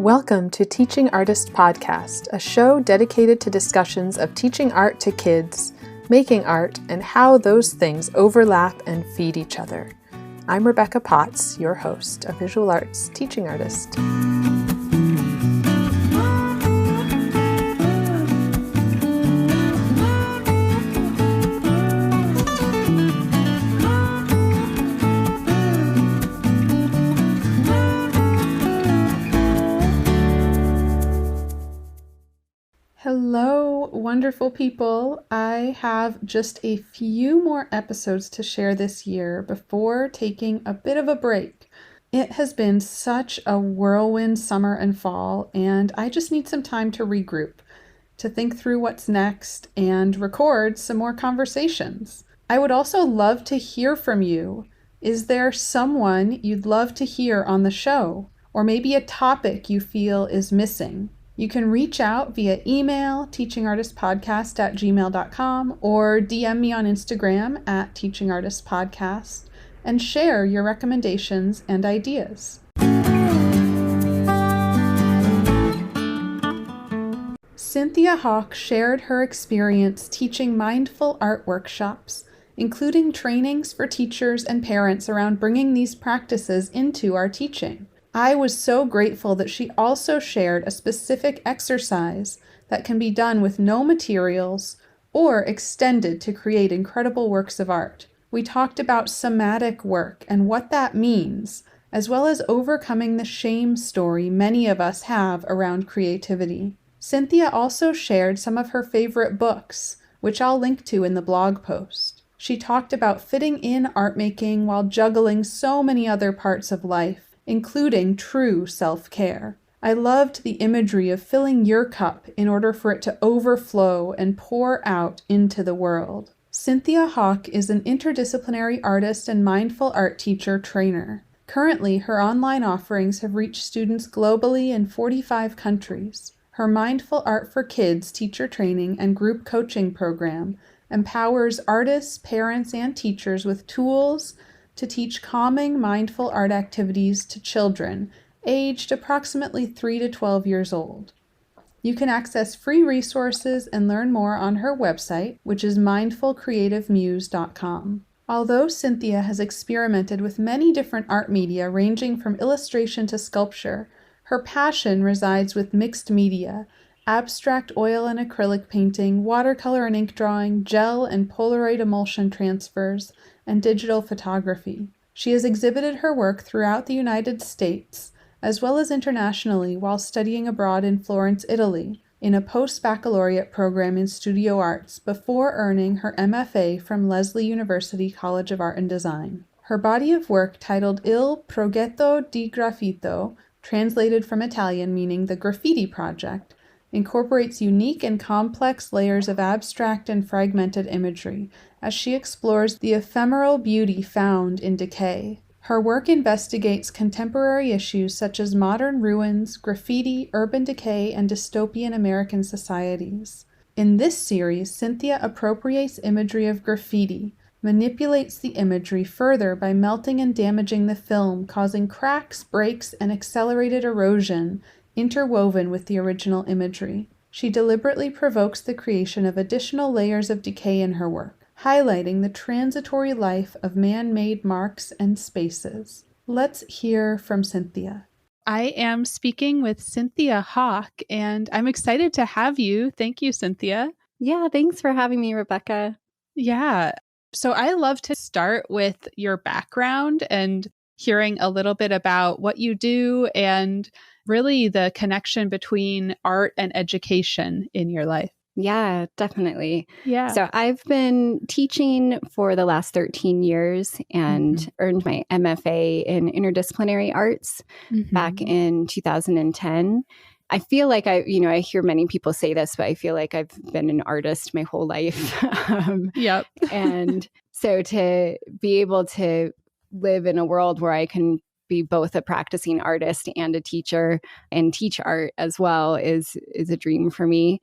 Welcome to Teaching Artist Podcast, a show dedicated to discussions of teaching art to kids, making art, and how those things overlap and feed each other. I'm Rebecca Potts, your host, a visual arts teaching artist. Hello, wonderful people. I have just a few more episodes to share this year before taking a bit of a break. It has been such a whirlwind summer and fall, and I just need some time to regroup, to think through what's next, and record some more conversations. I would also love to hear from you. Is there someone you'd love to hear on the show? Or maybe a topic you feel is missing? You can reach out via email, teachingartistpodcast@gmail.com, or DM me on Instagram at teachingartistpodcast, and share your recommendations and ideas. Cynthia Hauk shared her experience teaching mindful art workshops, including trainings for teachers and parents around bringing these practices into our teaching. I was so grateful that she also shared a specific exercise that can be done with no materials or extended to create incredible works of art. We talked about somatic work and what that means, as well as overcoming the shame story many of us have around creativity. Cynthia also shared some of her favorite books, which I'll link to in the blog post. She talked about fitting in art making while juggling so many other parts of life, including true self-care. I loved the imagery of filling your cup in order for it to overflow and pour out into the world. Cynthia Hauk is an interdisciplinary artist and mindful art teacher trainer. Currently, her online offerings have reached students globally in 45 countries. Her Mindful Art for Kids teacher training and group coaching program empowers artists, parents, and teachers with tools to teach calming, mindful art activities to children aged approximately 3 to 12 years old. You can access free resources and learn more on her website, which is mindfulcreativemuse.com. Although Cynthia has experimented with many different art media ranging from illustration to sculpture, her passion resides with mixed media, abstract oil and acrylic painting, watercolor and ink drawing, gel and Polaroid emulsion transfers, and digital photography. She has exhibited her work throughout the United States, as well as internationally while studying abroad in Florence, Italy, in a post-baccalaureate program in studio arts before earning her MFA from Lesley University College of Art and Design. Her body of work, titled Il Progetto di Graffito, translated from Italian meaning the Graffiti Project, incorporates unique and complex layers of abstract and fragmented imagery as she explores the ephemeral beauty found in decay. Her work investigates contemporary issues such as modern ruins, graffiti, urban decay, and dystopian American societies. In this series, Cynthia appropriates imagery of graffiti, manipulates the imagery further by melting and damaging the film, causing cracks, breaks, and accelerated erosion interwoven with the original imagery. She deliberately provokes the creation of additional layers of decay in her work, highlighting the transitory life of man-made marks and spaces. Let's hear from Cynthia. I am speaking with Cynthia Hauk, and I'm excited to have you. Thank you, Cynthia. Yeah, thanks for having me, Rebecca. Yeah. So I love to start with your background and hearing a little bit about what you do and really the connection between art and education in your life. Yeah, definitely. Yeah. So I've been teaching for the last 13 years and earned my MFA in interdisciplinary arts back in 2010. I feel like I hear many people say this, but I feel like I've been an artist my whole life. Yep. And so to be able to live in a world where I can be both a practicing artist and a teacher and teach art as well is a dream for me.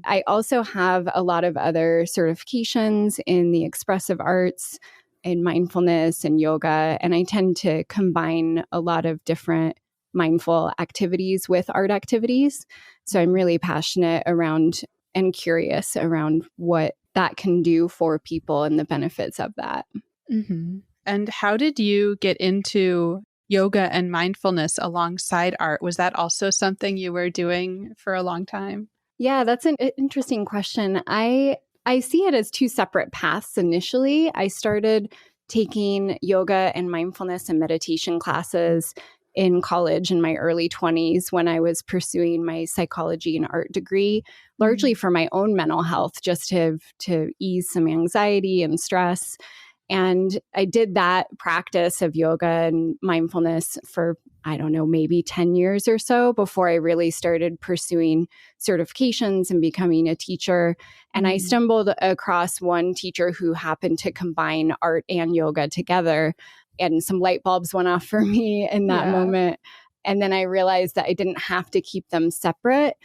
I also have a lot of other certifications in the expressive arts, in mindfulness and yoga, and I tend to combine a lot of different mindful activities with art activities. So I'm really passionate around and curious around what that can do for people and the benefits of that. Mm-hmm. And how did you get into yoga and mindfulness alongside art? Was that also something you were doing for a long time? Yeah, that's an interesting question. I see it as two separate paths initially. I started taking yoga and mindfulness and meditation classes in college in my early 20s when I was pursuing my psychology and art degree, largely for my own mental health, just to ease some anxiety and stress. And I did that practice of yoga and mindfulness for, I don't know, maybe 10 years or so before I really started pursuing certifications and becoming a teacher. And I stumbled across one teacher who happened to combine art and yoga together. And some light bulbs went off for me in that moment. And then I realized that I didn't have to keep them separate.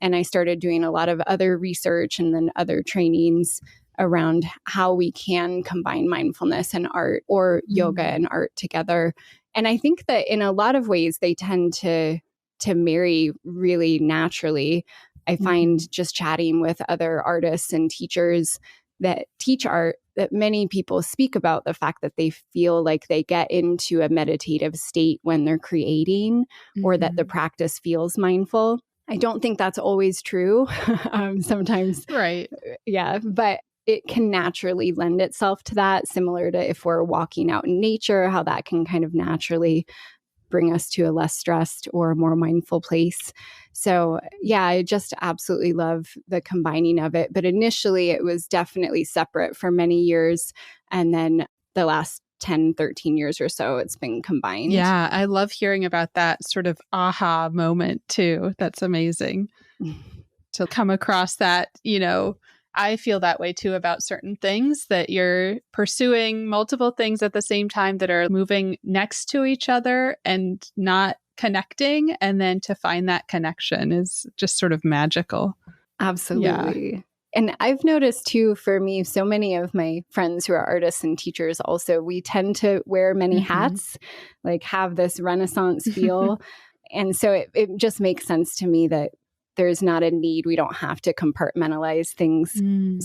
And I started doing a lot of other research and then other trainings around how we can combine mindfulness and art or yoga and art together. And I think that in a lot of ways, they tend to marry really naturally. I find just chatting with other artists and teachers that teach art that many people speak about the fact that they feel like they get into a meditative state when they're creating or that the practice feels mindful. I don't think that's always true. Sometimes. Right. Yeah. But it can naturally lend itself to that, similar to if we're walking out in nature, how that can kind of naturally bring us to a less stressed or more mindful place. So yeah, I just absolutely love the combining of it. But initially it was definitely separate for many years. And then the last 10, 13 years or so, it's been combined. Yeah, I love hearing about that sort of aha moment too. That's amazing to come across that, I feel that way too about certain things, that you're pursuing multiple things at the same time that are moving next to each other and not connecting. And then to find that connection is just sort of magical. Absolutely. Yeah. And I've noticed too, for me, so many of my friends who are artists and teachers also, we tend to wear many hats, like have this Renaissance feel. And so it just makes sense to me that there's not a need. We don't have to compartmentalize things.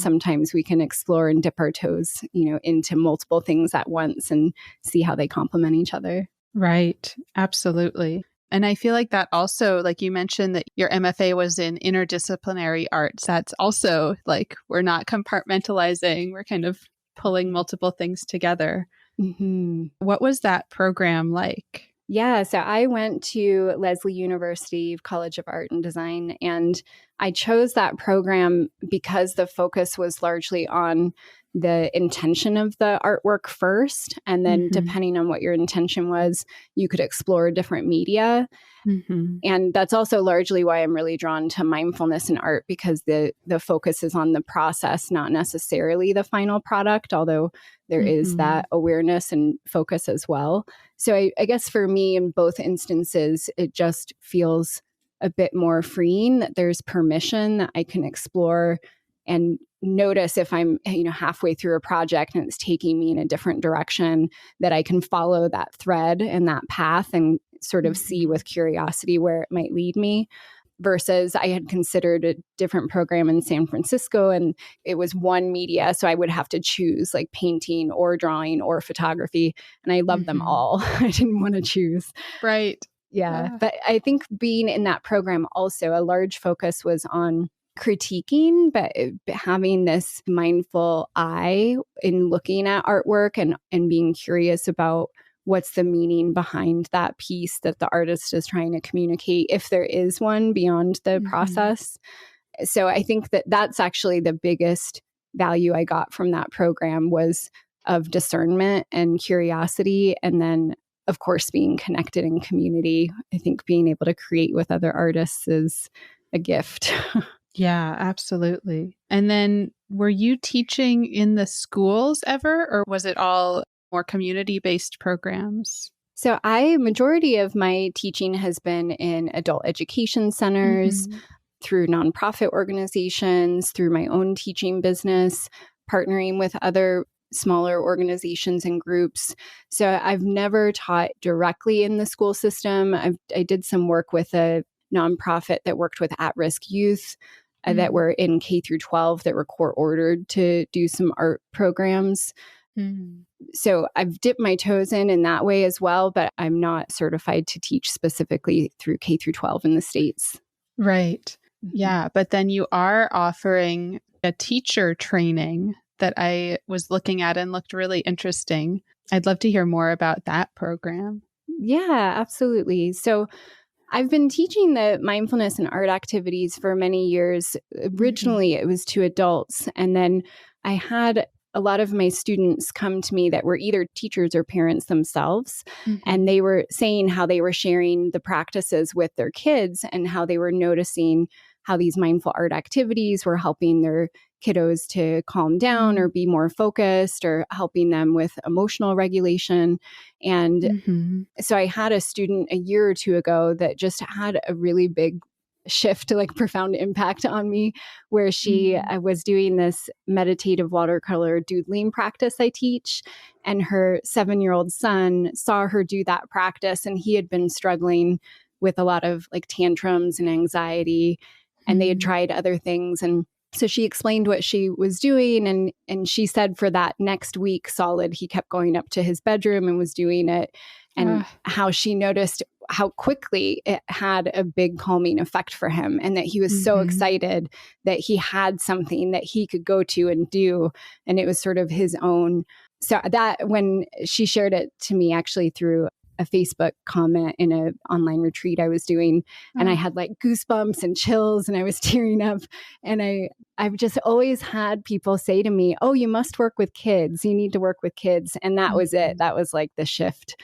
Sometimes we can explore and dip our toes, into multiple things at once and see how they complement each other. Right. Absolutely. And I feel like that also, like you mentioned that your MFA was in interdisciplinary arts. That's also like, we're not compartmentalizing. We're kind of pulling multiple things together. What was that program like? Yeah, so I went to Lesley University College of Art and Design, and I chose that program because the focus was largely on the intention of the artwork first. And then depending on what your intention was, you could explore different media. And that's also largely why I'm really drawn to mindfulness in art, because the focus is on the process, not necessarily the final product, although there is that awareness and focus as well. So I guess for me, in both instances, it just feels a bit more freeing, that there's permission that I can explore and notice if I'm, halfway through a project and it's taking me in a different direction, that I can follow that thread and that path and sort of see with curiosity where it might lead me. Versus I had considered a different program in San Francisco and it was one media. So I would have to choose like painting or drawing or photography. And I loved them all. I didn't want to choose. Right. Yeah. But I think being in that program also, a large focus was on critiquing, but having this mindful eye in looking at artwork and being curious about what's the meaning behind that piece that the artist is trying to communicate, if there is one beyond the process. So I think that that's actually the biggest value I got from that program, was of discernment and curiosity. And then, of course, being connected in community. I think being able to create with other artists is a gift. Yeah, absolutely. And then were you teaching in the schools ever, or was it all more community-based programs? So majority of my teaching has been in adult education centers, through nonprofit organizations, through my own teaching business, partnering with other smaller organizations and groups. So I've never taught directly in the school system. I did some work with a nonprofit that worked with at-risk youth that were in K through 12 that were court ordered to do some art programs. So I've dipped my toes in that way as well, but I'm not certified to teach specifically through K through 12 in the States. Right. Yeah. But then you are offering a teacher training that I was looking at and looked really interesting. I'd love to hear more about that program. Yeah, absolutely. So I've been teaching the mindfulness and art activities for many years. Originally, it was to adults. And then I had a lot of my students come to me that were either teachers or parents themselves. And they were saying how they were sharing the practices with their kids and how they were noticing how these mindful art activities were helping their kiddos to calm down or be more focused or helping them with emotional regulation. And so I had a student a year or two ago that just had a really big shift, like profound impact on me, where she was doing this meditative watercolor doodling practice I teach. And her 7-year-old son saw her do that practice, and he had been struggling with a lot of like tantrums and anxiety, and they had tried other things. And so she explained what she was doing, and she said for that next week solid, he kept going up to his bedroom and was doing it, and how she noticed how quickly it had a big calming effect for him, and that he was so excited that he had something that he could go to and do, and it was sort of his own. So that when she shared it to me actually through a Facebook comment in an online retreat I was doing, and I had like goosebumps and chills and I was tearing up. And I've just always had people say to me, oh, you must work with kids. You need to work with kids. And that was it. That was like the shift.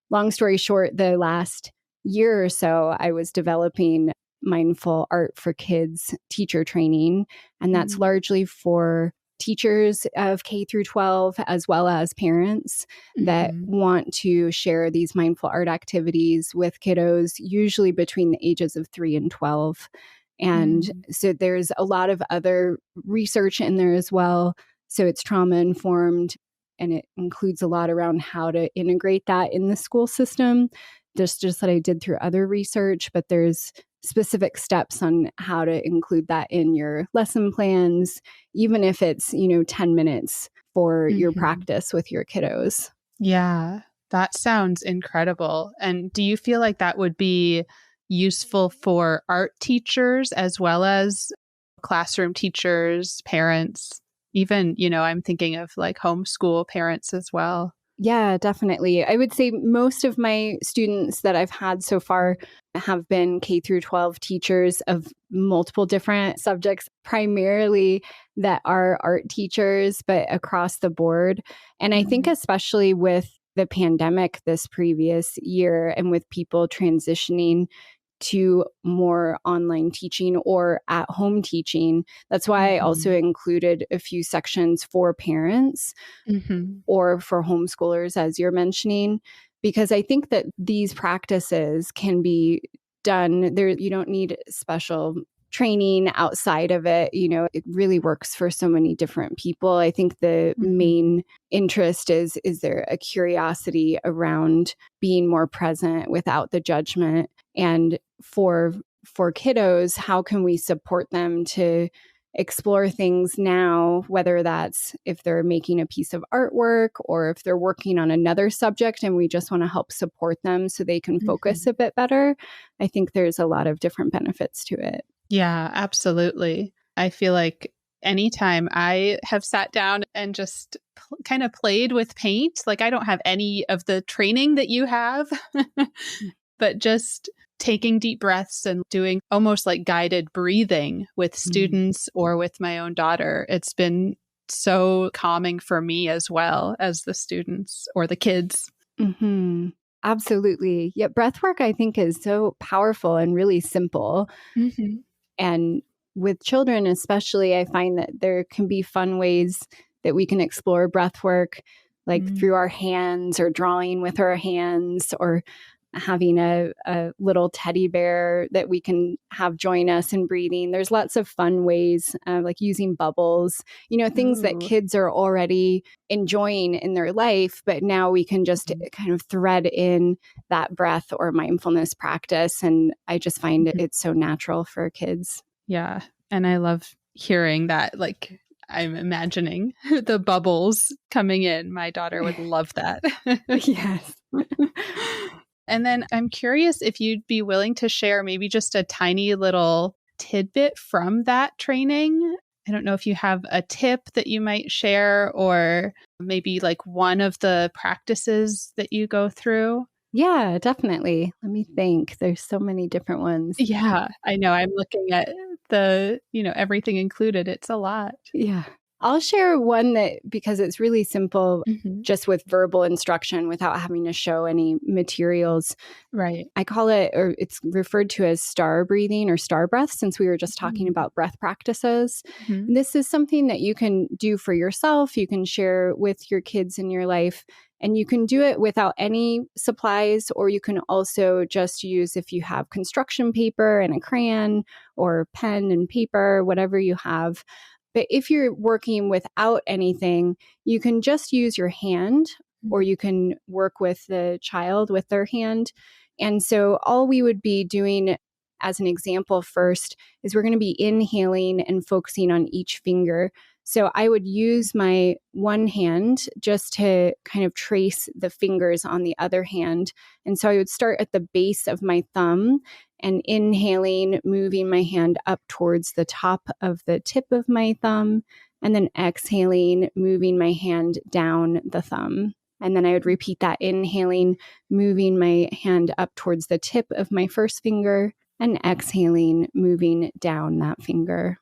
Long story short, the last year or so, I was developing mindful art for kids teacher training. And that's largely for teachers of K through 12, as well as parents that want to share these mindful art activities with kiddos, usually between the ages of 3 and 12. And so there's a lot of other research in there as well. So it's trauma informed, and it includes a lot around how to integrate that in the school system. There's just that I did through other research, but there's specific steps on how to include that in your lesson plans, even if it's, 10 minutes for your practice with your kiddos. Yeah, that sounds incredible. And do you feel like that would be useful for art teachers as well as classroom teachers, parents, even, I'm thinking of like homeschool parents as well? Yeah, definitely. I would say most of my students that I've had so far have been K through 12 teachers of multiple different subjects, primarily that are art teachers, but across the board. And I think especially with the pandemic this previous year and with people transitioning to more online teaching or at home teaching. That's why I also included a few sections for parents or for homeschoolers, as you're mentioning, because I think that these practices can be done there. You don't need special training outside of it. It really works for so many different people. I think the main interest is there a curiosity around being more present without the judgment? And for kiddos, how can we support them to explore things now, whether that's if they're making a piece of artwork or if they're working on another subject and we just want to help support them so they can focus a bit better. I think there's a lot of different benefits to it. Yeah, absolutely. I feel like anytime I have sat down and just kind of played with paint, like I don't have any of the training that you have, but just taking deep breaths and doing almost like guided breathing with students or with my own daughter. It's been so calming for me as well as the students or the kids. Absolutely. Yeah, breath work I think is so powerful and really simple. And with children especially, I find that there can be fun ways that we can explore breath work, like through our hands or drawing with our hands or having a little teddy bear that we can have join us in breathing. There's lots of fun ways, like using bubbles, things that Ooh. kids are already enjoying in their life, but now we can just kind of thread in that breath or mindfulness practice. And I just find it's so natural for kids. Yeah. And I love hearing that, like, I'm imagining the bubbles coming in. My daughter would love that. Yes. And then I'm curious if you'd be willing to share maybe just a tiny little tidbit from that training. I don't know if you have a tip that you might share, or maybe like one of the practices that you go through. Yeah, definitely. Let me think. There's so many different ones. Yeah, I know. I'm looking at the, everything included. It's a lot. Yeah. I'll share one that, because it's really simple, Mhm. just with verbal instruction without having to show any materials. Right. I call it, or it's referred to as star breathing or star breath, since we were just talking about breath practices. Mhm. This is something that you can do for yourself. You can share with your kids in your life, and you can do it without any supplies, or you can also just use, if you have construction paper and a crayon or pen and paper, whatever you have. But if you're working without anything, you can just use your hand, or you can work with the child with their hand. And so all we would be doing as an example first is we're going to be inhaling and focusing on each finger. So I would use my one hand just to kind of trace the fingers on the other hand. And so I would start at the base of my thumb and inhaling, moving my hand up towards the top of the tip of my thumb, and then exhaling, moving my hand down the thumb. And then I would repeat that, inhaling, moving my hand up towards the tip of my first finger, and exhaling, moving down that finger.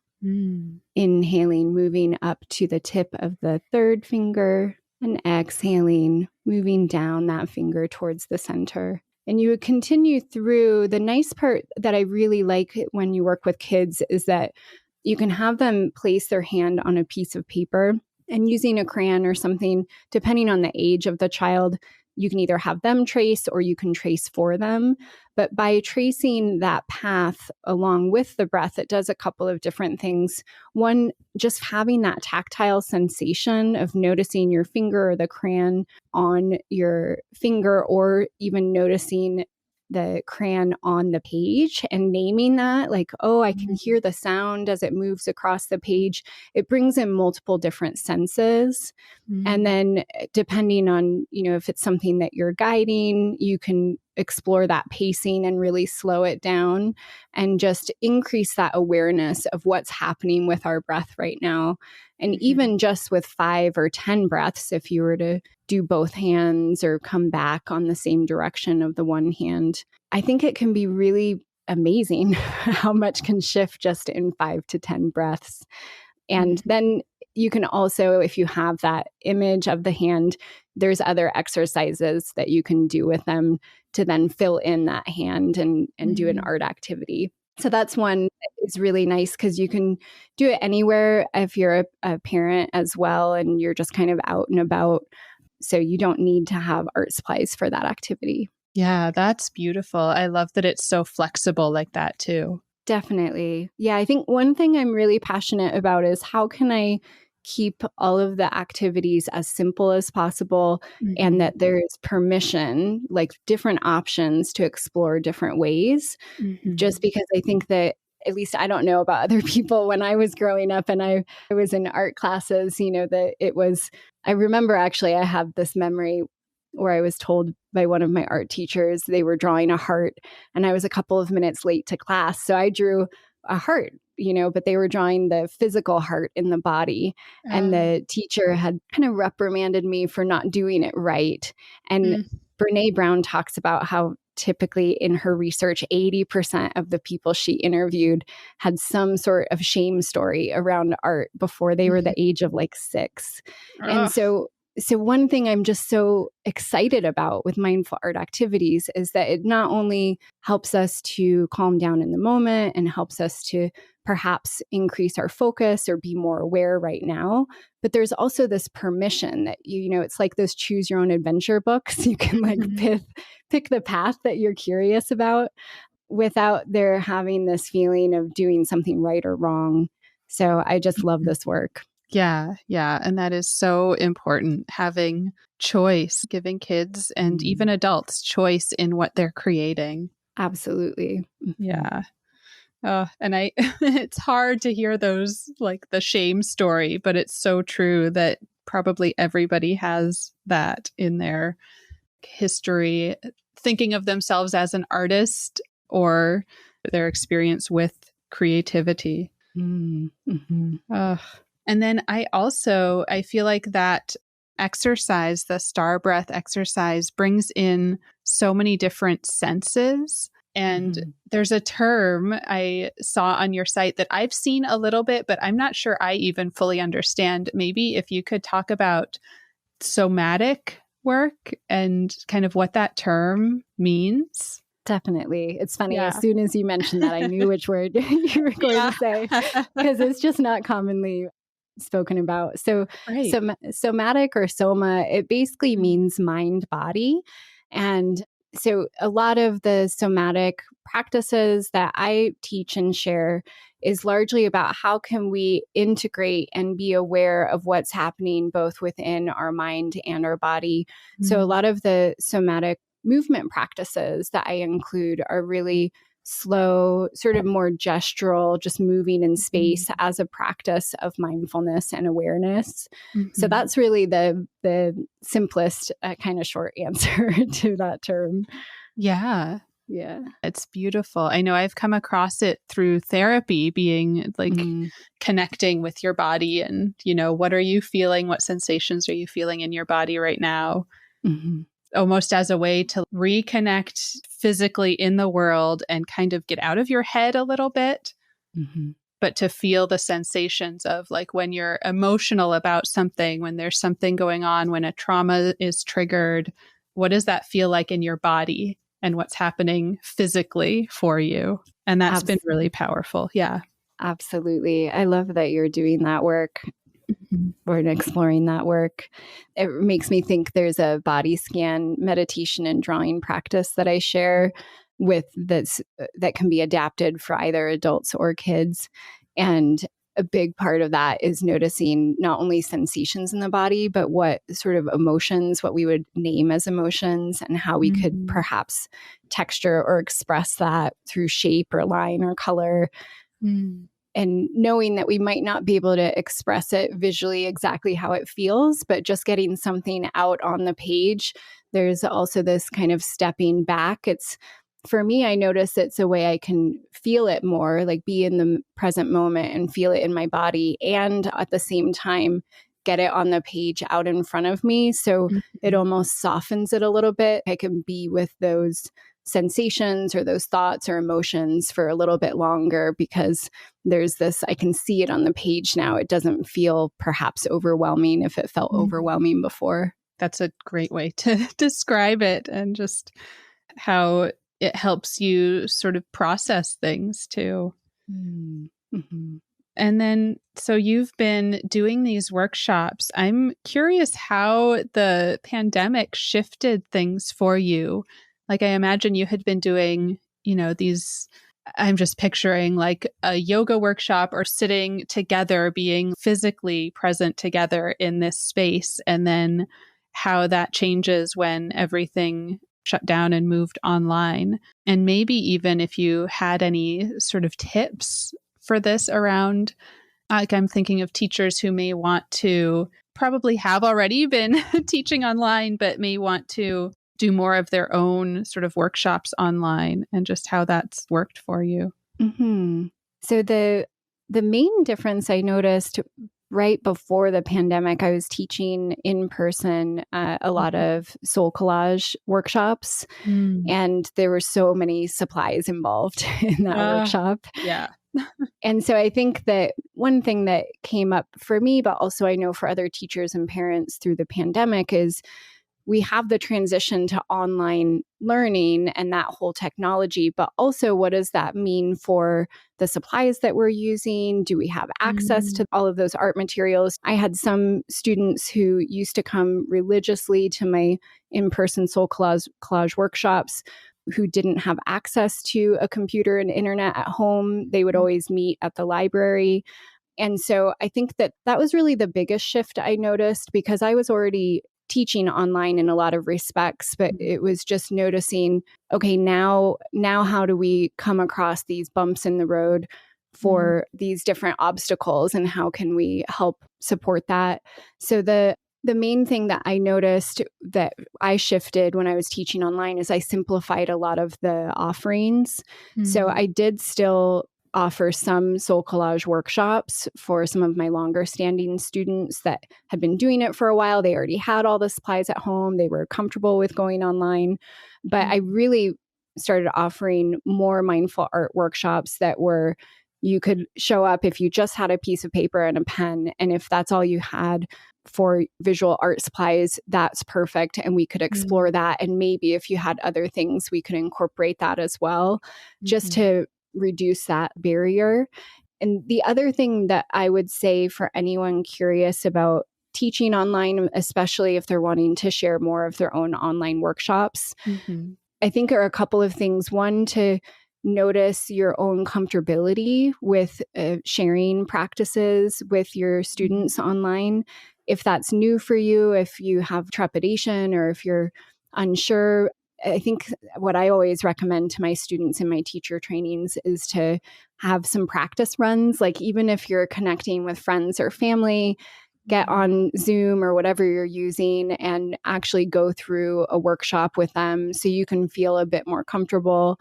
Inhaling, moving up to the tip of the third finger, and exhaling, moving down that finger towards the center. And you would continue through. The nice part that I really like when you work with kids is that you can have them place their hand on a piece of paper, and using a crayon or something, depending on the age of the child, you can either have them trace or you can trace for them. But by tracing that path along with the breath, it does a couple of different things. One, just having that tactile sensation of noticing your finger or the crayon on your finger, or even noticing the crayon on the page and naming that, like, oh, I can hear the sound as it moves across the page. It brings in multiple different senses. And then depending on, if it's something that you're guiding, you can explore that pacing and really slow it down and just increase that awareness of what's happening with our breath right now. And even just with 5 or 10 breaths, if you were to do both hands or come back on the same direction of the one hand, I think it can be really amazing how much can shift just in 5 to 10 breaths. And then you can also, if you have that image of the hand, there's other exercises that you can do with them to then fill in that hand and do an art activity. So that's one that is really nice, because you can do it anywhere if you're a parent as well, and you're just kind of out and about. So you don't need to have art supplies for that activity. Yeah, that's beautiful. I love that it's so flexible like that too. Definitely. Yeah, I think one thing I'm really passionate about is how can I keep all of the activities as simple as possible, and that there's permission, like different options to explore different ways. Just because I think that, at least I don't know about other people, when I was growing up and I was in art classes, that it was, I remember actually I have this memory where I was told by one of my art teachers they were drawing a heart, and I was a couple of minutes late to class. So I drew a heart, but they were drawing the physical heart in the body. And the teacher had kind of reprimanded me for not doing it right. And Brene Brown talks about how typically in her research, 80% of the people she interviewed had some sort of shame story around art before they were the age of like 6. And so one thing I'm just so excited about with mindful art activities is that it not only helps us to calm down in the moment and helps us to perhaps increase our focus or be more aware right now. But there's also this permission that, it's like those choose your own adventure books. You can like pick the path that you're curious about without there having this feeling of doing something right or wrong. So I just love this work. Yeah. Yeah. And that is so important, having choice, giving kids and even adults choice in what they're creating. Absolutely. Yeah. And it's hard to hear those, like the shame story, but it's so true that probably everybody has that in their history, thinking of themselves as an artist or their experience with creativity. Mm-hmm. And then I feel like that exercise, the star breath exercise, brings in so many different senses. And there's a term I saw on your site that I've seen a little bit, but I'm not sure I even fully understand. Maybe if you could talk about somatic work and kind of what that term means. Definitely. It's funny. Yeah. As soon as you mentioned that, I knew which word you were going to say, because it's just not commonly spoken about. So, somatic or soma, it basically means mind body. And so a lot of the somatic practices that I teach and share is largely about how can we integrate and be aware of what's happening both within our mind and our body. So a lot of the somatic movement practices that I include are really slow, sort of more gestural, just moving in space as a practice of mindfulness and awareness. So that's really the simplest kind of short answer to that term. Yeah. Yeah. It's beautiful. I know I've come across it through therapy, being like connecting with your body and, what are you feeling? What sensations are you feeling in your body right now? Almost as a way to reconnect physically in the world and kind of get out of your head a little bit, but to feel the sensations of like when you're emotional about something, when there's something going on, when a trauma is triggered, what does that feel like in your body and what's happening physically for you? And that's been really powerful. Yeah. Absolutely. I love that you're doing that work. Or exploring that work. It makes me think there's a body scan meditation and drawing practice that I share with this that can be adapted for either adults or kids. And a big part of that is noticing not only sensations in the body, but what sort of emotions, what we would name as emotions, and how we could perhaps texture or express that through shape or line or color. And knowing that we might not be able to express it visually exactly how it feels, but just getting something out on the page. There's also this kind of stepping back. For me, I notice it's a way I can feel it more, like be in the present moment and feel it in my body, and at the same time, get it on the page out in front of me. So it almost softens it a little bit. I can be with those sensations or those thoughts or emotions for a little bit longer because there's this, I can see it on the page now. It doesn't feel perhaps overwhelming if it felt overwhelming before. That's a great way to describe it, and just how it helps you sort of process things too. And then, so you've been doing these workshops. I'm curious how the pandemic shifted things for you. Like, I imagine you had been doing, these, I'm just picturing like a yoga workshop or sitting together, being physically present together in this space. And then how that changes when everything shut down and moved online. And maybe even if you had any sort of tips for this around, like I'm thinking of teachers who may want to probably have already been teaching online, but may want to do more of their own sort of workshops online, and just how that's worked for you. So the main difference I noticed right before the pandemic, I was teaching in person a lot of soul collage workshops, and there were so many supplies involved in that workshop. Yeah. And so I think that one thing that came up for me, but also I know for other teachers and parents through the pandemic, is we have the transition to online learning and that whole technology, but also what does that mean for the supplies that we're using? Do we have access to all of those art materials? I had some students who used to come religiously to my in-person soul collage workshops who didn't have access to a computer and internet at home. They would always meet at the library. And so I think that that was really the biggest shift I noticed, because I was already teaching online in a lot of respects, but it was just noticing, okay, now how do we come across these bumps in the road for these different obstacles, and how can we help support that? So the main thing that I noticed that I shifted when I was teaching online is I simplified a lot of the offerings. So I did still offer some soul collage workshops for some of my longer standing students that had been doing it for a while. They already had all the supplies at home. They were comfortable with going online. But I really started offering more mindful art workshops that were, you could show up if you just had a piece of paper and a pen. And if that's all you had for visual art supplies, that's perfect. And we could explore that. And maybe if you had other things, we could incorporate that as well, just to reduce that barrier. And the other thing that I would say for anyone curious about teaching online, especially if they're wanting to share more of their own online workshops, I think are a couple of things. One, to notice your own comfortability with sharing practices with your students online. If that's new for you, if you have trepidation, or if you're unsure, I think what I always recommend to my students in my teacher trainings is to have some practice runs. Like, even if you're connecting with friends or family, get on Zoom or whatever you're using and actually go through a workshop with them so you can feel a bit more comfortable.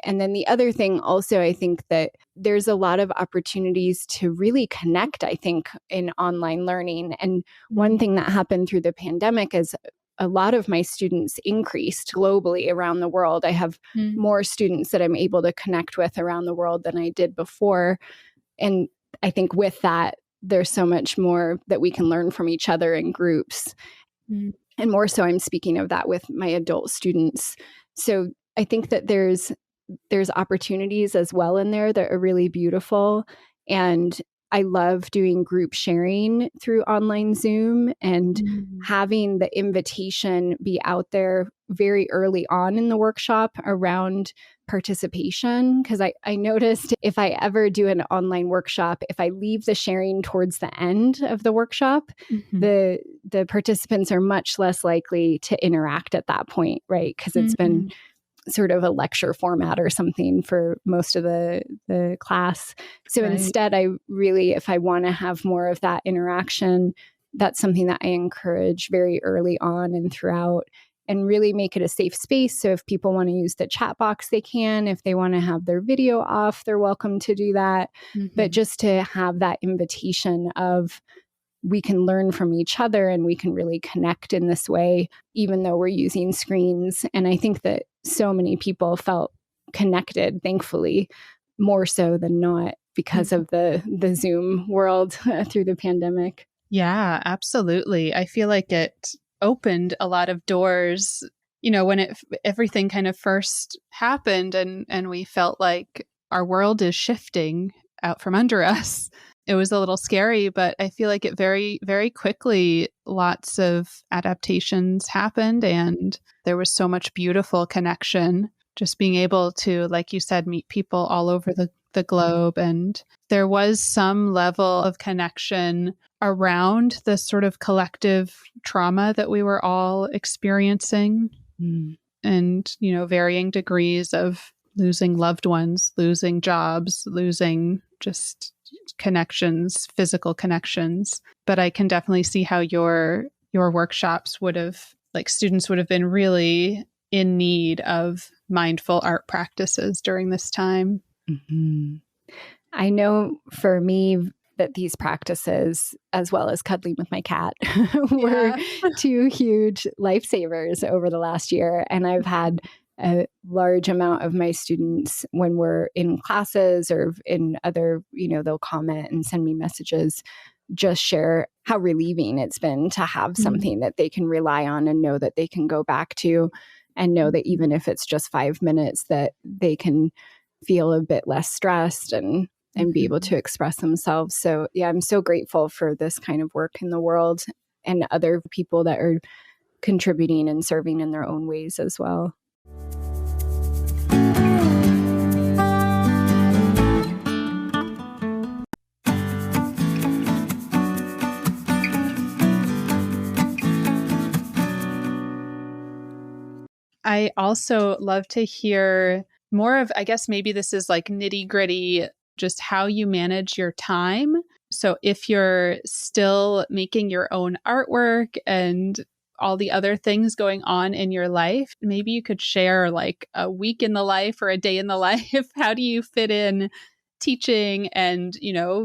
And then the other thing also, I think that there's a lot of opportunities to really connect, I think, in online learning. And one thing that happened through the pandemic is a lot of my students increased globally around the world. I have more students that I'm able to connect with around the world than I did before. And I think with that, there's so much more that we can learn from each other in groups. And more so, I'm speaking of that with my adult students. So I think that there's opportunities as well in there that are really beautiful. And I love doing group sharing through online Zoom and having the invitation be out there very early on in the workshop around participation. Because I noticed if I ever do an online workshop, if I leave the sharing towards the end of the workshop, the participants are much less likely to interact at that point, right? Because it's been sort of a lecture format or something for most of the class. So instead, I really, if I want to have more of that interaction, that's something that I encourage very early on and throughout, and really make it a safe space. So if people want to use the chat box, they can. If they want to have their video off, they're welcome to do that. But just to have that invitation of, we can learn from each other and we can really connect in this way, even though we're using screens. And I think that so many people felt connected, thankfully, more so than not, because of the Zoom world through the pandemic. Yeah, absolutely. I feel like it opened a lot of doors, when everything kind of first happened and we felt like our world is shifting out from under us. It was a little scary, but I feel like it very, very quickly, lots of adaptations happened and there was so much beautiful connection. Just being able to, like you said, meet people all over the globe. And there was some level of connection around the sort of collective trauma that we were all experiencing. And, varying degrees of losing loved ones, losing jobs, losing just connections, physical connections. But I can definitely see how your workshops would have, like, students would have been really in need of mindful art practices during this time. I know for me that these practices, as well as cuddling with my cat, were two huge lifesavers over the last year. And I've had a large amount of my students, when we're in classes or in other, they'll comment and send me messages, just share how relieving it's been to have something that they can rely on and know that they can go back to, and know that even if it's just 5 minutes, that they can feel a bit less stressed and be able to express themselves. So yeah, I'm so grateful for this kind of work in the world and other people that are contributing and serving in their own ways as well. I also love to hear more of, I guess maybe this is like nitty gritty, just how you manage your time. So if you're still making your own artwork and all the other things going on in your life, maybe you could share like a week in the life or a day in the life. How do you fit in teaching and,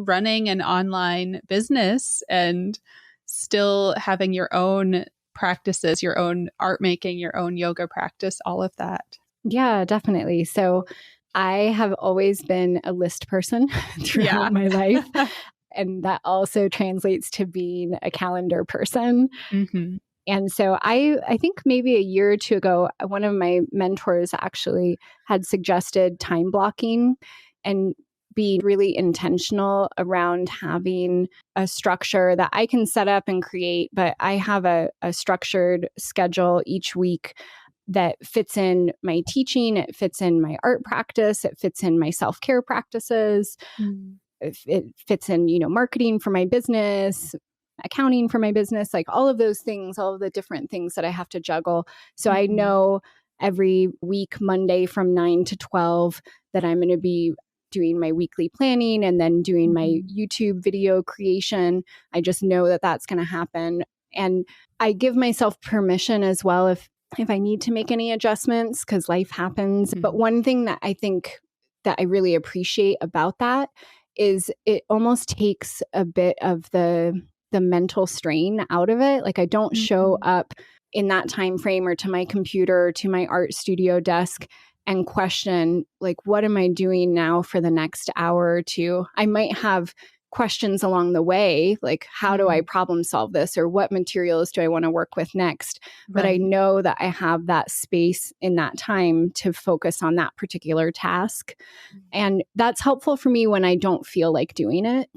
running an online business and still having your own practices, your own art making, your own yoga practice, all of that? Yeah, definitely. So I have always been a list person throughout my life. And that also translates to being a calendar person. And so I think maybe a year or two ago, one of my mentors actually had suggested time blocking and be really intentional around having a structure that I can set up and create, but I have a structured schedule each week that fits in my teaching, it fits in my art practice, it fits in my self-care practices, it fits in, marketing for my business, accounting for my business, like all of those things, all of the different things that I have to juggle. So I know every week, Monday from 9 to 12, that I'm going to be doing my weekly planning and then doing my YouTube video creation. I just know that that's going to happen. And I give myself permission as well if I need to make any adjustments, because life happens. But one thing that I think that I really appreciate about that is it almost takes a bit of the mental strain out of it. Like I don't show up in that time frame or to my computer or to my art studio desk and question, like, what am I doing now for the next hour or two? I might have questions along the way, like how do I problem solve this, or what materials do I want to work with next? But I know that I have that space in that time to focus on that particular task. And that's helpful for me when I don't feel like doing it.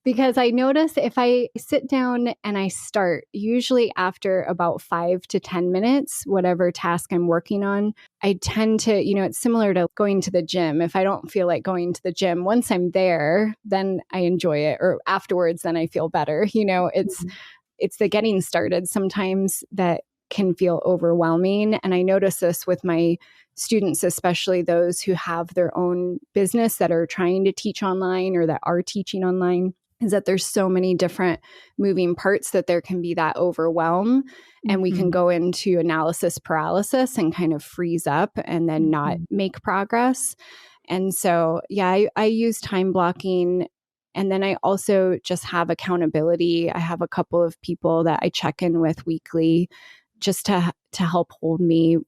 Because I notice if I sit down and I start, usually after about 5 to 10 minutes, whatever task I'm working on, I tend to, it's similar to going to the gym. If I don't feel like going to the gym, once I'm there, then I enjoy it. Or afterwards, then I feel better. It's the getting started sometimes that can feel overwhelming. And I notice this with my students, especially those who have their own business that are trying to teach online or that are teaching online, is that there's so many different moving parts that there can be that overwhelm. And we can go into analysis paralysis and kind of freeze up and then not make progress. And so, yeah, I use time blocking. And then I also just have accountability. I have a couple of people that I check in with weekly just to help hold me,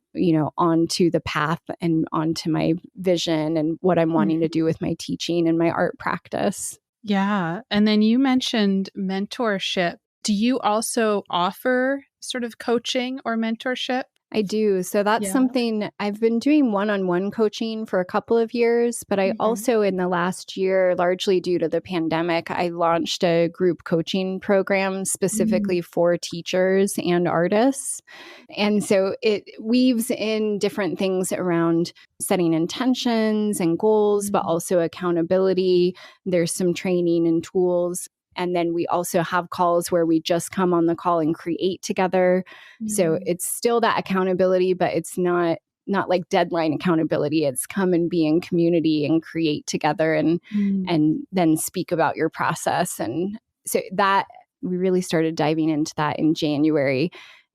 onto the path and onto my vision and what I'm wanting to do with my teaching and my art practice. Yeah. And then you mentioned mentorship. Do you also offer sort of coaching or mentorship? I do. So that's something I've been doing one-on-one coaching for a couple of years, but I also in the last year, largely due to the pandemic, I launched a group coaching program specifically for teachers and artists. And so it weaves in different things around setting intentions and goals, but also accountability. There's some training and tools. And then we also have calls where we just come on the call and create together. So it's still that accountability, but it's not like deadline accountability. It's come and be in community and create together and then speak about your process. And so that we really started diving into that in January.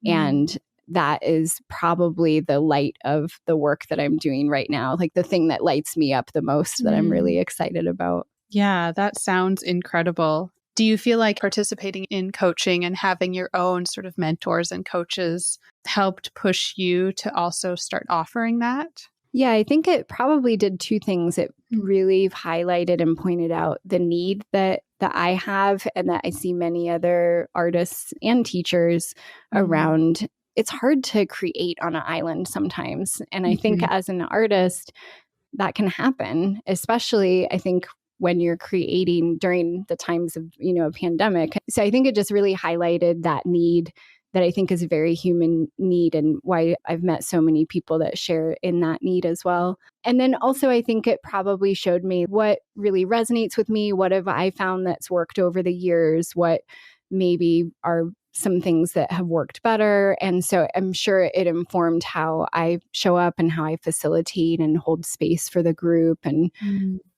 And that is probably the light of the work that I'm doing right now, like the thing that lights me up the most that I'm really excited about. Yeah, that sounds incredible. Do you feel like participating in coaching and having your own sort of mentors and coaches helped push you to also start offering that? Yeah, I think it probably did two things. It really highlighted and pointed out the need that that I have and that I see many other artists and teachers Mm-hmm. around. It's hard to create on an island sometimes. And I think Mm-hmm. as an artist, that can happen, especially I think when you're creating during the times of, a pandemic. So I think it just really highlighted that need that I think is a very human need, and why I've met so many people that share in that need as well. And then also I think it probably showed me what really resonates with me. What have I found that's worked over the years? What maybe are some things that have worked better. And so I'm sure it informed how I show up and how I facilitate and hold space for the group. And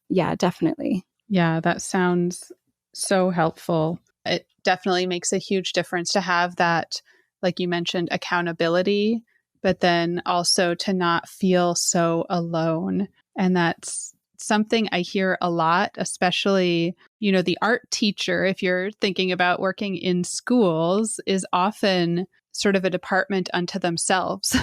yeah, definitely. Yeah, that sounds so helpful. It definitely makes a huge difference to have that, like you mentioned, accountability, but then also to not feel so alone. And that's something I hear a lot, especially, the art teacher, if you're thinking about working in schools, is often sort of a department unto themselves.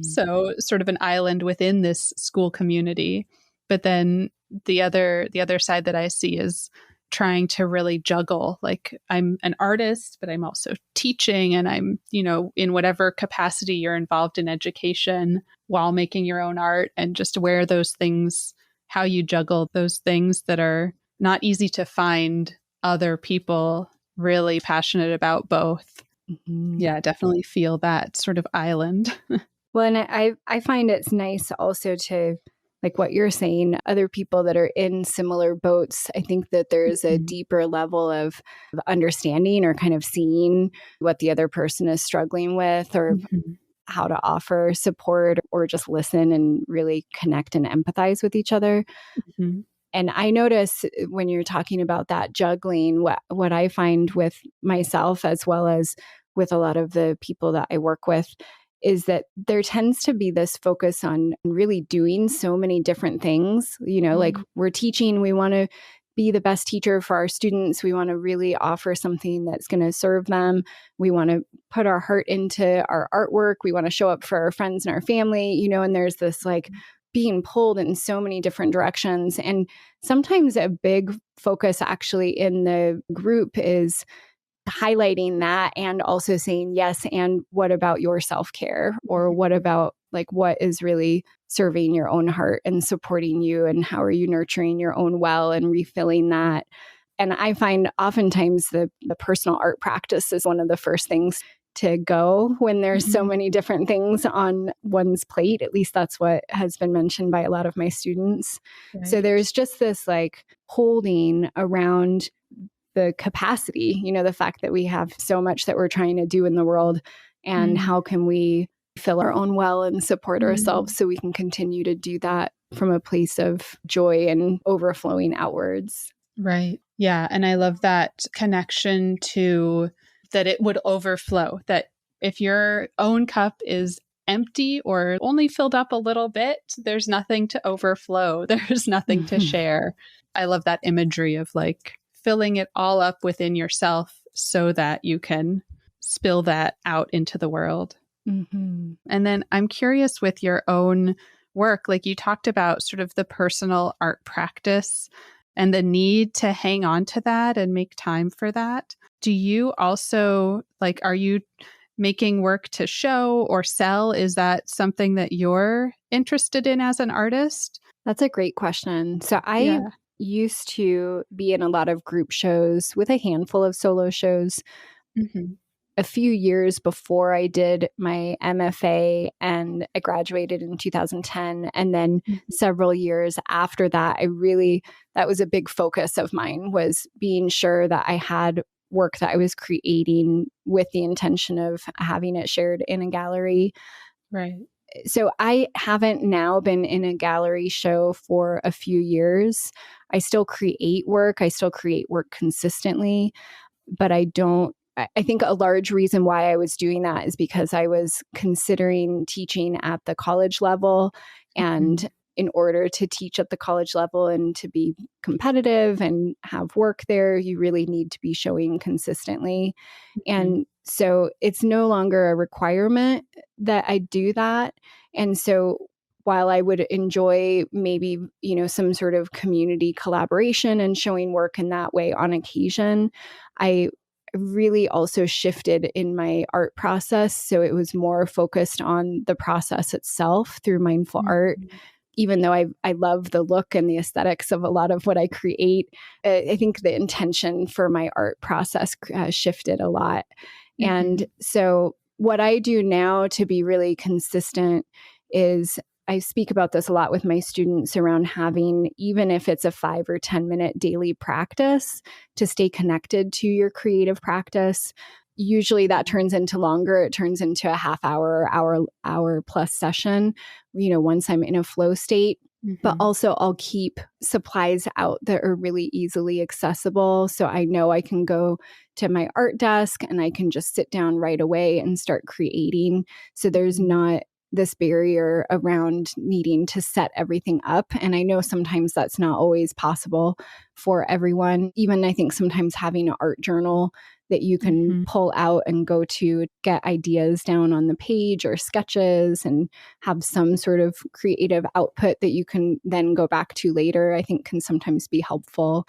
So, sort of an island within this school community. But then the other side that I see is trying to really juggle. Like, I'm an artist, but I'm also teaching, and I'm, in whatever capacity you're involved in education while making your own art, and just where those things, how you juggle those things that are not easy to find other people really passionate about both. Yeah, definitely feel that sort of island. Well, and I find it's nice also to, like what you're saying, other people that are in similar boats. I think that there's a deeper level of understanding or kind of seeing what the other person is struggling with, or how to offer support, or just listen and really connect and empathize with each other. And I notice when you're talking about that juggling, what I find with myself as well as with a lot of the people that I work with is that there tends to be this focus on really doing so many different things. Like we're teaching, we want to be the best teacher for our students. We want to really offer something that's going to serve them. We want to put our heart into our artwork. We want to show up for our friends and our family, and there's this like being pulled in so many different directions. And sometimes a big focus actually in the group is highlighting that and also saying, yes, and what about your self-care? Or what about like what is really serving your own heart and supporting you, and how are you nurturing your own well and refilling that? And I find oftentimes the personal art practice is one of the first things to go when there's so many different things on one's plate. At least that's what has been mentioned by a lot of my students. Right. So there's just this like holding around the capacity, the fact that we have so much that we're trying to do in the world, and how can we fill our own well and support ourselves so we can continue to do that from a place of joy and overflowing outwards. Right. Yeah. And I love that connection to that it would overflow, that if your own cup is empty or only filled up a little bit, there's nothing to overflow. There's nothing to share. I love that imagery of like filling it all up within yourself so that you can spill that out into the world. And then I'm curious with your own work, like you talked about sort of the personal art practice and the need to hang on to that and make time for that. Do you also, like, are you making work to show or sell? Is that something that you're interested in as an artist? That's a great question. So I used to be in a lot of group shows with a handful of solo shows. A few years before I did my MFA, and I graduated in 2010. And then several years after that, that was a big focus of mine, was being sure that I had work that I was creating with the intention of having it shared in a gallery. Right. So I haven't now been in a gallery show for a few years. I still create work. I still create work consistently, but I think a large reason why I was doing that is because I was considering teaching at the college level. And in order to teach at the college level and to be competitive and have work there, you really need to be showing consistently. And so it's no longer a requirement that I do that. And so while I would enjoy maybe, some sort of community collaboration and showing work in that way on occasion, I really also shifted in my art process. So it was more focused on the process itself through mindful art. Even though I love the look and the aesthetics of a lot of what I create, I think the intention for my art process shifted a lot. And so what I do now to be really consistent is I speak about this a lot with my students around having, even if it's a 5 or 10-minute daily practice, to stay connected to your creative practice. Usually that turns into longer. It turns into a half hour, hour plus session, once I'm in a flow state. But also I'll keep supplies out that are really easily accessible. So I know I can go to my art desk and I can just sit down right away and start creating. So there's not this barrier around needing to set everything up. And I know sometimes that's not always possible for everyone. Even I think sometimes having an art journal that you can pull out and go to get ideas down on the page or sketches and have some sort of creative output that you can then go back to later, I think can sometimes be helpful.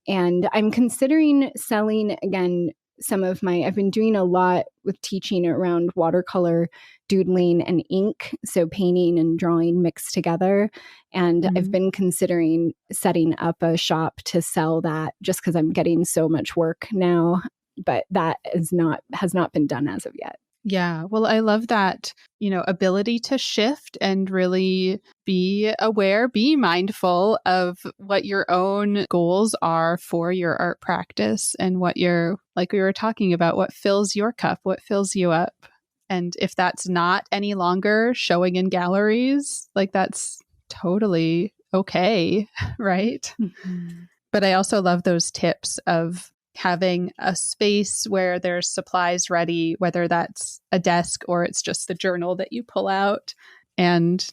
And I'm considering selling again I've been doing a lot with teaching around watercolor, doodling, and ink. So painting and drawing mixed together. And I've been considering setting up a shop to sell that just because I'm getting so much work now. But that has not been done as of yet. Yeah. Well, I love that, ability to shift and really be aware, be mindful of what your own goals are for your art practice and what like we were talking about, what fills your cup, what fills you up. And if that's not any longer showing in galleries, like that's totally okay, right? But I also love those tips of having a space where there's supplies ready, whether that's a desk or it's just the journal that you pull out, and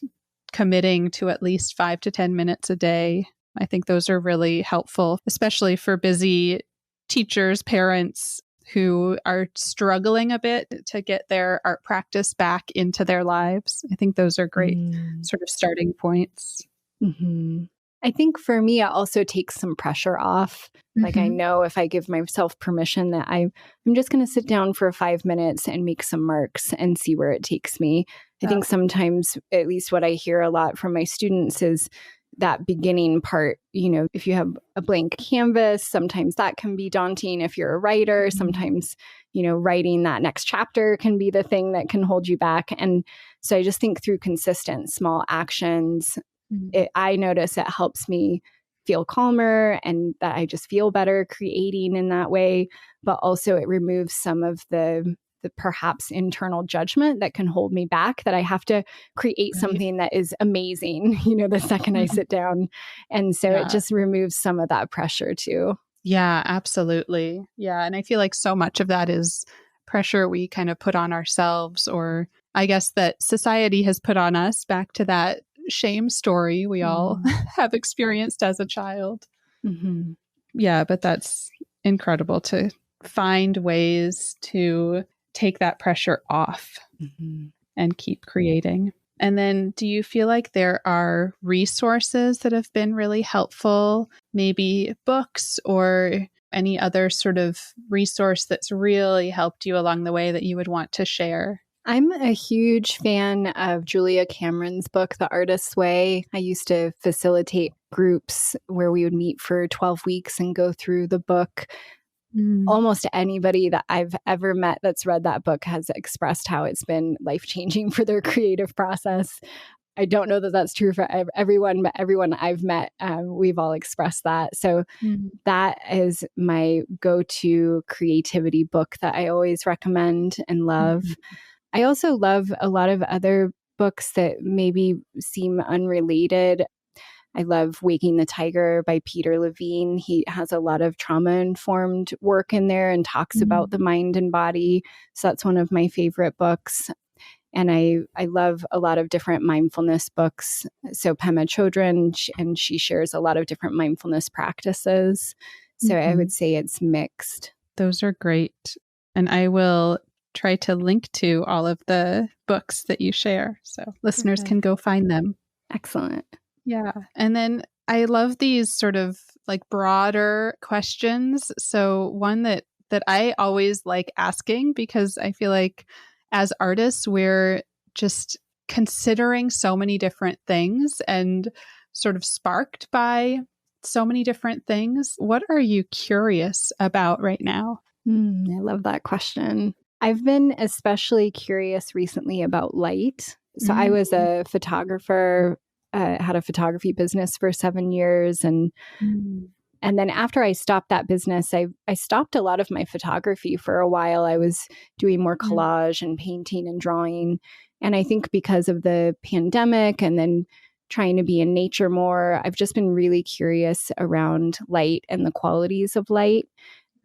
committing to at least 5 to 10 minutes a day. I think those are really helpful, especially for busy teachers, parents who are struggling a bit to get their art practice back into their lives. I think those are great sort of starting points. I think for me, it also takes some pressure off. Like I know if I give myself permission that I'm just going to sit down for 5 minutes and make some marks and see where it takes me. I think sometimes, at least what I hear a lot from my students is that beginning part, if you have a blank canvas, sometimes that can be daunting. If you're a writer, sometimes, writing that next chapter can be the thing that can hold you back. And so I just think through consistent small actions, I notice it helps me feel calmer and that I just feel better creating in that way. But also it removes some of the perhaps internal judgment that can hold me back, that I have to create something that is amazing, the second I sit down. And so it just removes some of that pressure too. Yeah, absolutely. Yeah. And I feel like so much of that is pressure we kind of put on ourselves, or I guess that society has put on us, back to that shame story we all have experienced as a child. Yeah, but that's incredible to find ways to take that pressure off and keep creating. And then do you feel like there are resources that have been really helpful, maybe books or any other sort of resource that's really helped you along the way that you would want to share? I'm a huge fan of Julia Cameron's book, The Artist's Way. I used to facilitate groups where we would meet for 12 weeks and go through the book. Almost anybody that I've ever met that's read that book has expressed how it's been life-changing for their creative process. I don't know that that's true for everyone, but everyone I've met, we've all expressed that. So that is my go-to creativity book that I always recommend and love. I also love a lot of other books that maybe seem unrelated. I love Waking the Tiger by Peter Levine. He has a lot of trauma-informed work in there and talks about the mind and body. So that's one of my favorite books. And I love a lot of different mindfulness books. So Pema Chodron, and she shares a lot of different mindfulness practices. So I would say it's mixed. Those are great. And I will try to link to all of the books that you share so listeners can go find them. Excellent. Yeah. And then I love these sort of like broader questions. So one that I always like asking, because I feel like as artists, we're just considering so many different things and sort of sparked by so many different things. What are you curious about right now? I love that question. I've been especially curious recently about light. So I was Mm. a photographer, had a photography business for 7 years, Mm. and then after I stopped that business, I stopped a lot of my photography for a while. I was doing more Mm. collage and painting and drawing. And I think because of the pandemic and then trying to be in nature more, I've just been really curious around light and the qualities of light.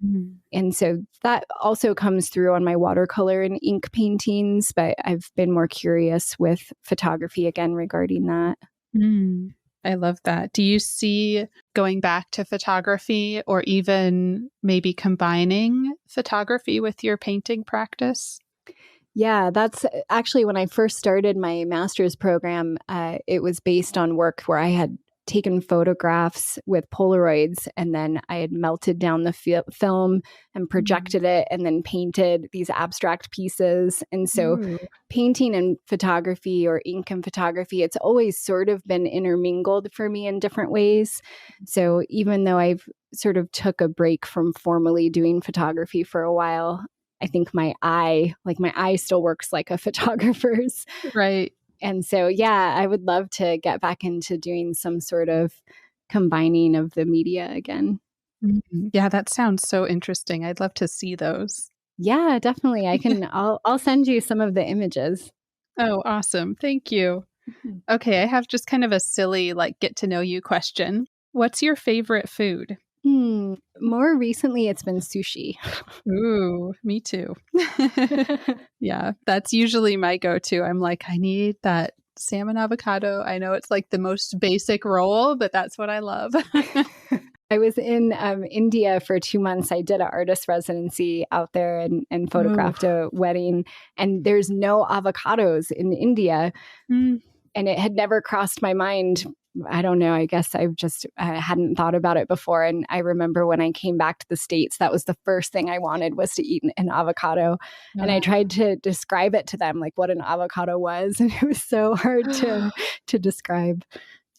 Mm. And so that also comes through on my watercolor and ink paintings, but I've been more curious with photography again regarding that. Mm. I love that. Do you see going back to photography or even maybe combining photography with your painting practice? Yeah, that's actually when I first started my master's program. It was based on work where I had taken photographs with Polaroids and then I had melted down the film and Mm. projected it and then painted these abstract pieces. And so Ooh. painting and photography or ink and photography, it's always sort of been intermingled for me in different ways. So even though I've sort of took a break from formally doing photography for a while, I think my eye still works like a photographer's. Right. And so, yeah, I would love to get back into doing some sort of combining of the media again. Mhm. Yeah, that sounds so interesting. I'd love to see those. Yeah, definitely. I'll send you some of the images. Oh, awesome. Thank you. Mhm. Okay, I have just kind of a silly, like, get to know you question. What's your favorite food? More recently, it's been sushi. Ooh, me too. Yeah, that's usually my go-to. I'm like, I need that salmon avocado. I know it's like the most basic roll, but that's what I love. I was in India for 2 months. I did an artist residency out there and Ooh. photographed a wedding. And there's no avocados in India. Mm. And it had never crossed my mind. I don't know. I guess I just hadn't thought about it before. And I remember when I came back to the States, that was the first thing I wanted was to eat an avocado. And I tried to describe it to them, like what an avocado was. And it was so hard to describe.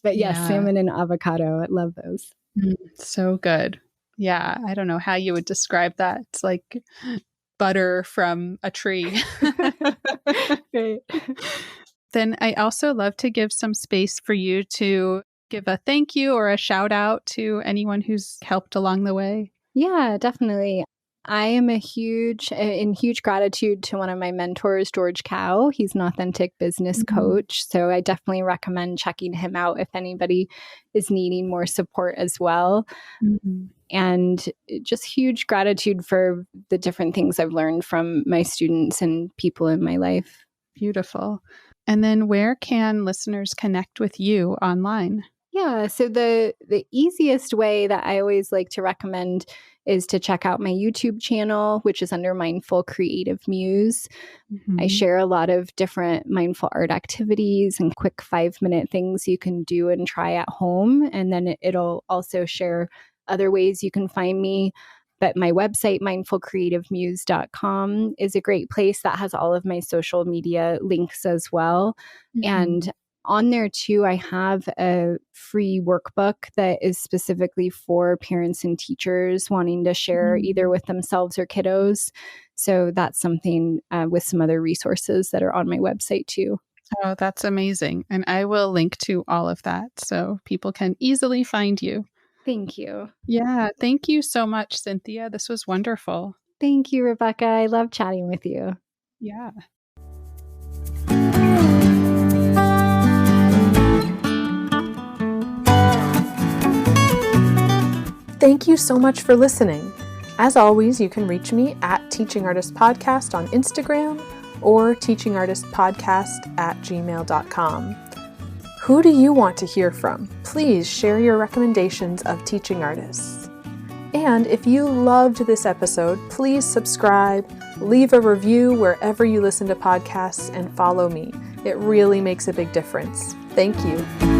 But yes, Yeah. salmon and avocado. I love those. So good. Yeah, I don't know how you would describe that. It's like butter from a tree. Right. Then I also love to give some space for you to give a thank you or a shout out to anyone who's helped along the way. Yeah, definitely. I am in huge gratitude to one of my mentors, George Cow. He's an authentic business Mhm. coach. So I definitely recommend checking him out if anybody is needing more support as well. Mhm. And just huge gratitude for the different things I've learned from my students and people in my life. Beautiful. And then where can listeners connect with you online? Yeah, so the easiest way that I always like to recommend is to check out my YouTube channel, which is under Mindful Creative Muse. I Mhm. share a lot of different mindful art activities and quick 5-minute things you can do and try at home. And then it'll also share other ways you can find me. But my website, mindfulcreativemuse.com, is a great place that has all of my social media links as well. Mhm. And on there too, I have a free workbook that is specifically for parents and teachers wanting to share either Mm. with themselves or kiddos. So that's something with some other resources that are on my website too. Oh, that's amazing. And I will link to all of that so people can easily find you. Thank you. Yeah, thank you so much, Cynthia. This was wonderful. Thank you, Rebecca. I love chatting with you. Yeah. Thank you so much for listening. As always, you can reach me at Teaching Artist Podcast on Instagram or teachingartistpodcast@gmail.com. Who do you want to hear from? Please share your recommendations of teaching artists. And if you loved this episode, please subscribe, leave a review wherever you listen to podcasts, and follow me It really makes a big difference. Thank you.